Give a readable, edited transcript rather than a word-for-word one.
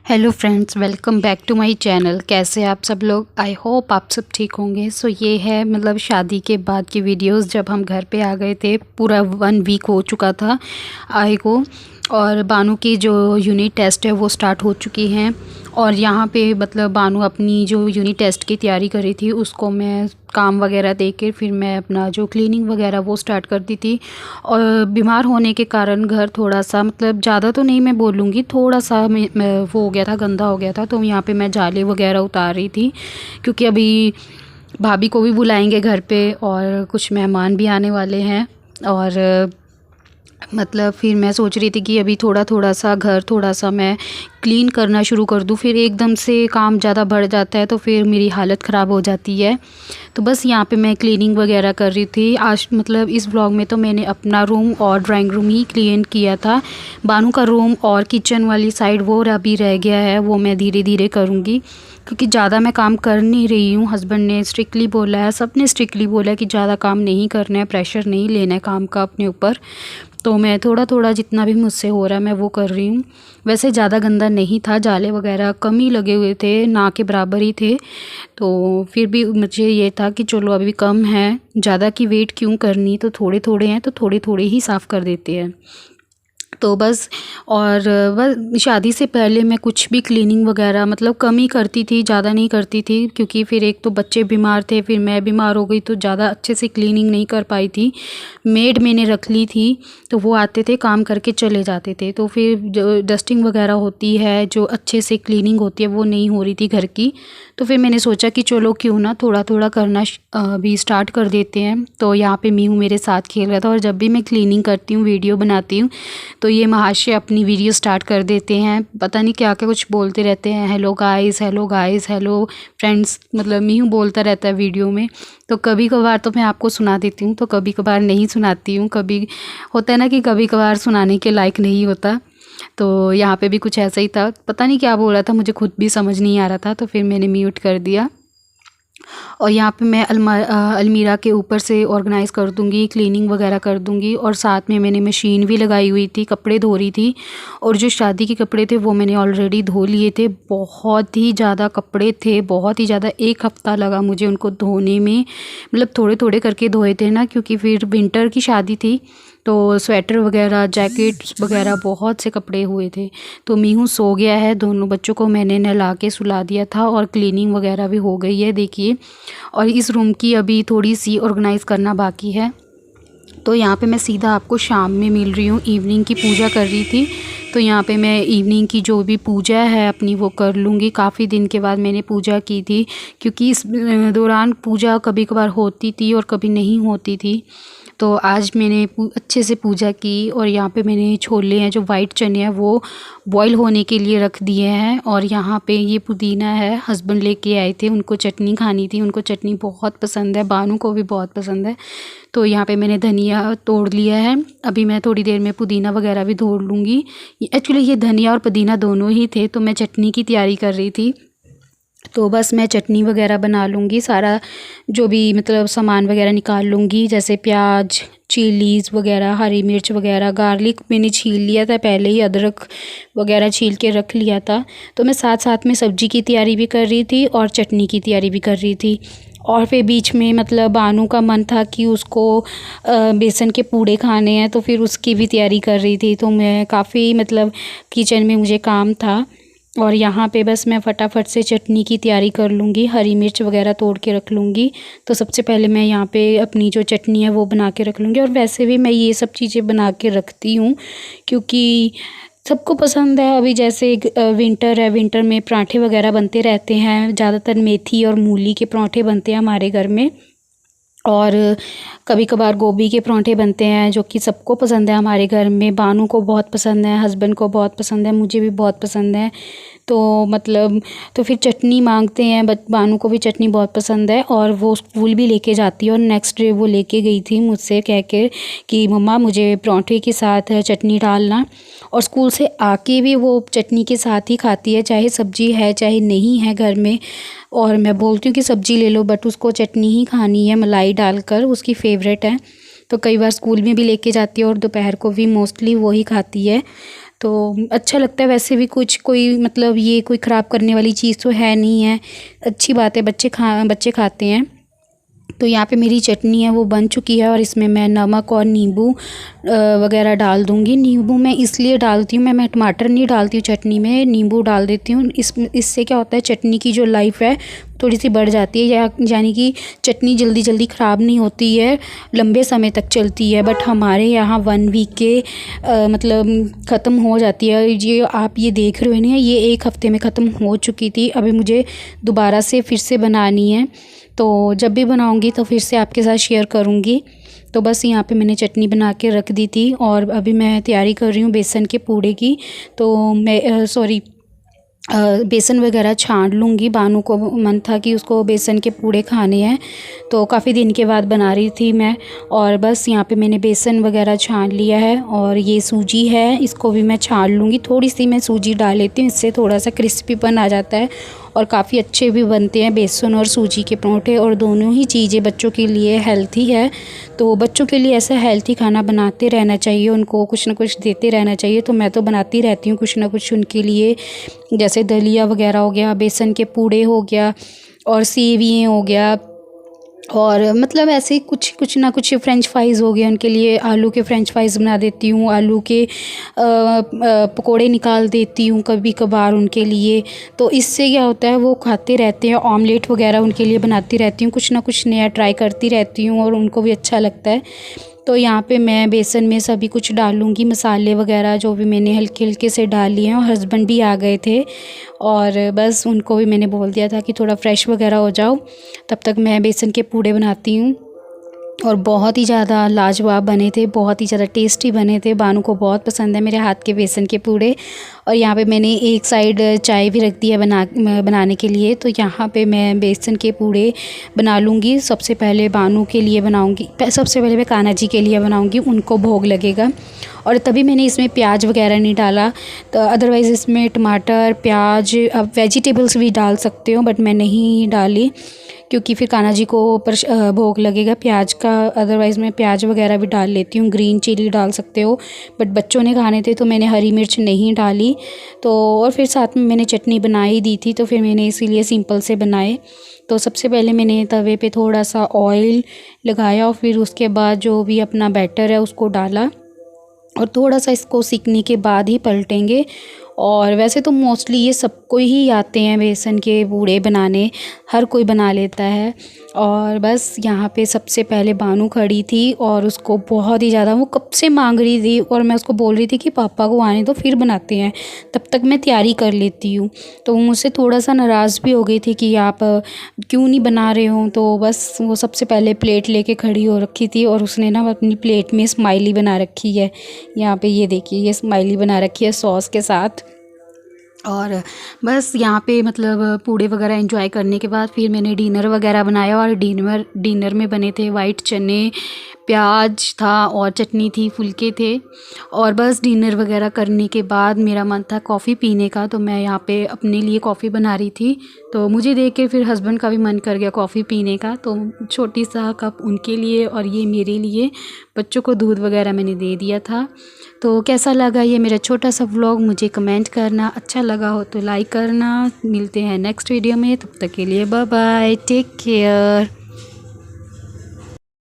Hello friends, welcome back to my channel. कैसे हैं आप सब लोग? आई होप आप सब ठीक होंगे। सो ये है मतलब शादी के बाद की वीडियोस जब हम घर पे आ गए थे। पूरा 1 वीक हो चुका था आए को, और बानू की जो यूनिट टेस्ट है वो स्टार्ट हो चुकी हैं। और यहाँ पे मतलब बानू अपनी जो यूनिट टेस्ट की तैयारी कर रही थी, उसको मैं काम वगैरह दे के फिर मैं अपना जो क्लीनिंग वगैरह वो स्टार्ट कर दी थी। और बीमार होने के कारण घर थोड़ा सा मतलब ज़्यादा तो नहीं मैं बोलूँगी, थोड़ा सा मैं वो हो गया था, गंदा हो गया था। तो यहाँ पे मैं जाले वगैरह उतार रही थी, क्योंकि अभी भाभी को भी बुलाएंगे घर पे और कुछ मेहमान भी आने वाले हैं। और मतलब फिर मैं सोच रही थी कि अभी थोड़ा थोड़ा सा घर थोड़ा सा मैं क्लीन करना शुरू कर दूँ। फिर एकदम से काम ज़्यादा बढ़ जाता है तो फिर मेरी हालत ख़राब हो जाती है। तो बस यहाँ पे मैं क्लीनिंग वगैरह कर रही थी आज। मतलब इस ब्लॉग में तो मैंने अपना रूम और ड्राइंग रूम ही क्लीन किया था। बानू का रूम और किचन वाली साइड वो अभी रह गया है, वो मैं धीरे धीरे करूँगी, क्योंकि ज़्यादा मैं काम कर नहीं रही हूँ। हस्बैंड ने स्ट्रिक्टली बोला है, सब ने स्ट्रिक्टली बोला है कि ज़्यादा काम नहीं करना है, प्रेशर नहीं लेना है काम का अपने ऊपर। तो मैं थोड़ा थोड़ा जितना भी मुझसे हो रहा है मैं वो कर रही हूँ। वैसे ज़्यादा गंदा नहीं था, जाले वगैरह कम ही लगे हुए थे, ना के बराबर ही थे। तो फिर भी मुझे ये था कि चलो अभी कम है, ज़्यादा की वेट क्यों करनी, तो थोड़े थोड़े हैं तो थोड़े थोड़े ही साफ़ कर देते हैं। तो बस, और बस शादी से पहले मैं कुछ भी क्लीनिंग वगैरह मतलब कम ही करती थी, ज़्यादा नहीं करती थी, क्योंकि फिर एक तो बच्चे बीमार थे, फिर मैं बीमार हो गई तो ज़्यादा अच्छे से क्लीनिंग नहीं कर पाई थी। मेड मैंने रख ली थी, तो वो आते थे काम करके चले जाते थे, तो फिर जो डस्टिंग वगैरह होती है, जो अच्छे से क्लीनिंग होती है, वो नहीं हो रही थी घर की। तो फिर मैंने सोचा कि चलो क्यों ना थोड़ा थोड़ा करना भी स्टार्ट कर देते हैं। तो यहाँ पे मीहू मेरे साथ खेल रहा था, और जब भी मैं क्लीनिंग करती हूँ, वीडियो बनाती हूँ, तो ये महाशय अपनी वीडियो स्टार्ट कर देते हैं, पता नहीं क्या क्या कुछ बोलते रहते हैं, hello guys, hello guys, hello friends, मतलब मीहू बोलता रहता है वीडियो में। तो कभी कभार तो मैं आपको सुना देती हूँ, तो कभी कभार नहीं सुनाती हूँ। कभी होता है ना कि कभी कभार सुनाने के लायक नहीं होता। तो यहाँ पे भी कुछ ऐसा ही था, पता नहीं क्या बोल रहा था, मुझे खुद भी समझ नहीं आ रहा था, तो फिर मैंने म्यूट कर दिया। और यहाँ पे मैं अलमीरा के ऊपर से ऑर्गेनाइज़ कर दूँगी, क्लीनिंग वगैरह कर दूँगी। और साथ में मैंने मशीन भी लगाई हुई थी, कपड़े धो रही थी। और जो शादी के कपड़े थे वो मैंने ऑलरेडी धो लिए थे। बहुत ही ज़्यादा कपड़े थे, बहुत ही ज़्यादा, 1 हफ़्ता लगा मुझे उनको धोने में। मतलब थोड़े थोड़े करके धोए थे ना, क्योंकि फिर विंटर की शादी थी, तो स्वेटर वगैरह, जैकेट्स वगैरह बहुत से कपड़े हुए थे। तो मीहू सो गया है, दोनों बच्चों को मैंने नहला के सुला दिया था, और क्लीनिंग वगैरह भी हो गई है, देखिए। और इस रूम की अभी थोड़ी सी ऑर्गेनाइज़ करना बाकी है। तो यहाँ पे मैं सीधा आपको शाम में मिल रही हूँ, इवनिंग की पूजा कर रही थी। तो यहाँ पे मैं इवनिंग की जो भी पूजा है अपनी वो कर लूँगी। काफ़ी दिन के बाद मैंने पूजा की थी, क्योंकि इस दौरान पूजा कभी कभार होती थी और कभी नहीं होती थी। तो आज मैंने अच्छे से पूजा की। और यहाँ पे मैंने छोले हैं, जो वाइट चने हैं, वो बॉईल होने के लिए रख दिए हैं। और यहाँ पे ये पुदीना है, हस्बैंड लेके आए थे, उनको चटनी खानी थी, उनको चटनी बहुत पसंद है, बानू को भी बहुत पसंद है। तो यहाँ पे मैंने धनिया तोड़ लिया है, अभी मैं थोड़ी देर में पुदीना वगैरह भी तोड़ लूँगी। एक्चुअली ये धनिया और पुदीना दोनों ही थे, तो मैं चटनी की तैयारी कर रही थी। तो बस मैं चटनी वगैरह बना लूँगी, सारा जो भी मतलब सामान वगैरह निकाल लूँगी, जैसे प्याज, चिलीज़ वगैरह, हरी मिर्च वगैरह, गार्लिक मैंने छील लिया था पहले ही, अदरक वगैरह छील के रख लिया था। तो मैं साथ साथ में सब्ज़ी की तैयारी भी कर रही थी और चटनी की तैयारी भी कर रही थी। और फिर बीच में मतलब बानू का मन था कि उसको बेसन के पूड़े खाने हैं, तो फिर उसकी भी तैयारी कर रही थी। तो मैं काफ़ी मतलब किचन में मुझे काम था। और यहाँ पे बस मैं फटाफट से चटनी की तैयारी कर लूँगी, हरी मिर्च वगैरह तोड़ के रख लूँगी। तो सबसे पहले मैं यहाँ पे अपनी जो चटनी है वो बना के रख लूँगी। और वैसे भी मैं ये सब चीज़ें बना के रखती हूँ, क्योंकि सबको पसंद है। अभी जैसे विंटर है, विंटर में पराठे वगैरह बनते रहते हैं, ज़्यादातर मेथी और मूली के पराठे बनते हैं हमारे घर में। और कभी कभार गोभी के पराठे बनते हैं, जो कि सबको पसंद है हमारे घर में। बानू को बहुत पसंद है, हस्बैंड को बहुत पसंद है, मुझे भी बहुत पसंद है। तो मतलब तो फिर चटनी मांगते हैं, बट बानू को भी चटनी बहुत पसंद है, और वो स्कूल भी लेके जाती है। और नेक्स्ट डे वो लेके गई थी मुझसे कह के कि मम्मा मुझे पराठे के साथ चटनी डालना। और स्कूल से आके भी वो चटनी के साथ ही खाती है, चाहे सब्जी है चाहे नहीं है घर में। और मैं बोलती हूँ कि सब्जी ले लो, बट उसको चटनी ही खानी है, मलाई डालकर, उसकी फेवरेट है। तो कई बार स्कूल में भी लेके जाती है, और दोपहर को भी मोस्टली वही खाती है। तो अच्छा लगता है। वैसे भी कुछ कोई मतलब ये कोई ख़राब करने वाली चीज़ तो है नहीं है, अच्छी बात है, बच्चे खाते हैं। तो यहाँ पे मेरी चटनी है वो बन चुकी है और इसमें मैं नमक और नींबू वगैरह डाल दूँगी। नींबू मैं इसलिए डालती हूँ, मैं टमाटर नहीं डालती हूँ चटनी में, नींबू डाल देती हूँ। इससे क्या होता है, चटनी की जो लाइफ़ है थोड़ी सी बढ़ जाती है, यानी कि चटनी जल्दी जल्दी ख़राब नहीं होती है, लंबे समय तक चलती है। बट हमारे यहाँ 1 वीक के मतलब ख़त्म हो जाती है। ये आप ये देख रहे हो ना, ये 1 हफ़्ते में ख़त्म हो चुकी थी। अभी मुझे दोबारा से फिर से बनानी है, तो जब भी बनाऊंगी तो फिर से आपके साथ शेयर करूंगी। तो बस यहाँ पे मैंने चटनी बना के रख दी थी और अभी मैं तैयारी कर रही हूँ बेसन के पूड़े की। तो मैं बेसन वगैरह छान लूँगी। बानू को मन था कि उसको बेसन के पूड़े खाने हैं, तो काफ़ी दिन के बाद बना रही थी मैं। और बस यहाँ पे मैंने बेसन वगैरह छान लिया है और ये सूजी है, इसको भी मैं छान लूँगी। थोड़ी सी मैं सूजी डाल लेती हूँ, इससे थोड़ा सा क्रिस्पीपन आ जाता है और काफ़ी अच्छे भी बनते हैं बेसन और सूजी के पराठे। और दोनों ही चीज़ें बच्चों के लिए हेल्थी है, तो बच्चों के लिए ऐसा हेल्थी खाना बनाते रहना चाहिए, उनको कुछ ना कुछ देते रहना चाहिए। तो मैं तो बनाती रहती हूँ कुछ ना कुछ उनके लिए, जैसे दलिया वगैरह हो गया, बेसन के पूड़े हो गया और सेवियाँ हो गया, और मतलब ऐसे कुछ ना कुछ फ्रेंच फ्राइज़ हो गए उनके लिए। आलू के फ्रेंच फ्राइज़ बना देती हूँ, आलू के पकोड़े निकाल देती हूँ कभी कभार उनके लिए। तो इससे क्या होता है, वो खाते रहते हैं। ऑमलेट वगैरह उनके लिए बनाती रहती हूँ, कुछ ना कुछ नया ट्राई करती रहती हूँ और उनको भी अच्छा लगता है। तो यहाँ पे मैं बेसन में सभी कुछ डालूँगी, मसाले वगैरह जो भी मैंने हल्के हल्के से डाल लिए हैं। और हस्बैंड भी आ गए थे और बस उनको भी मैंने बोल दिया था कि थोड़ा फ्रेश वगैरह हो जाओ, तब तक मैं बेसन के पूड़े बनाती हूँ। और बहुत ही ज़्यादा लाजवाब बने थे, बहुत ही ज़्यादा टेस्टी बने थे। बानू को बहुत पसंद है मेरे हाथ के बेसन के पूड़े। और यहाँ पे मैंने एक साइड चाय भी रख दी है बनाने के लिए। तो यहाँ पे मैं बेसन के पूड़े बना लूँगी। सबसे पहले बानू के लिए बनाऊँगी, सबसे पहले मैं कान्हा जी के लिए बनाऊँगी, उनको भोग लगेगा। और तभी मैंने इसमें प्याज वगैरह नहीं डाला, तो अदरवाइज़ इसमें टमाटर, प्याज, आप वेजिटेबल्स भी डाल सकते हो, बट मैं नहीं डाली क्योंकि फिर कान्हा जी को भोग लगेगा प्याज का। अदरवाइज़ मैं प्याज वगैरह भी डाल लेती हूँ, ग्रीन चिली डाल सकते हो, बट बच्चों ने खाने थे तो मैंने हरी मिर्च नहीं डाली। तो और फिर साथ में मैंने चटनी बना ही दी थी, तो फिर मैंने इसीलिए सिंपल से बनाए। तो सबसे पहले मैंने तवे पे थोड़ा सा ऑयल लगाया और फिर उसके बाद जो भी अपना बैटर है उसको डाला और थोड़ा सा इसको सीखने के बाद ही पलटेंगे। और वैसे तो मोस्टली ये सबको ही आते हैं बेसन के पूड़े बनाने, हर कोई बना लेता है। और बस यहाँ पे सबसे पहले बानू खड़ी थी और उसको बहुत ही ज़्यादा, वो कब से मांग रही थी और मैं उसको बोल रही थी कि पापा को आने दो फिर बनाते हैं, तब तक मैं तैयारी कर लेती हूँ। तो वो मुझसे थोड़ा सा नाराज़ भी हो गई थी कि आप क्यों नहीं बना रहे हो। तो बस वो सबसे पहले प्लेट लेके खड़ी हो रखी थी और उसने ना अपनी प्लेट में स्माइली बना रखी है। यहाँ पे ये देखिए, ये स्माइली बना रखी है सॉस के साथ। और बस यहाँ पे मतलब पूड़े वगैरह एंजॉय करने के बाद फिर मैंने डिनर वगैरह बनाया। और डिनर में बने थे वाइट चने, प्याज था और चटनी थी, फुलके थे। और बस डिनर वगैरह करने के बाद मेरा मन था कॉफ़ी पीने का, तो मैं यहाँ पे अपने लिए कॉफ़ी बना रही थी। तो मुझे देख के फिर हस्बैंड का भी मन कर गया कॉफ़ी पीने का, तो छोटी सा कप उनके लिए और ये मेरे लिए। बच्चों को दूध वगैरह मैंने दे दिया था। तो कैसा लगा ये मेरा छोटा सा व्लॉग, मुझे कमेंट करना। अच्छा लगा हो तो लाइक करना। मिलते हैं नेक्स्ट वीडियो में, तब तक के लिए बाय बाय, टेक केयर।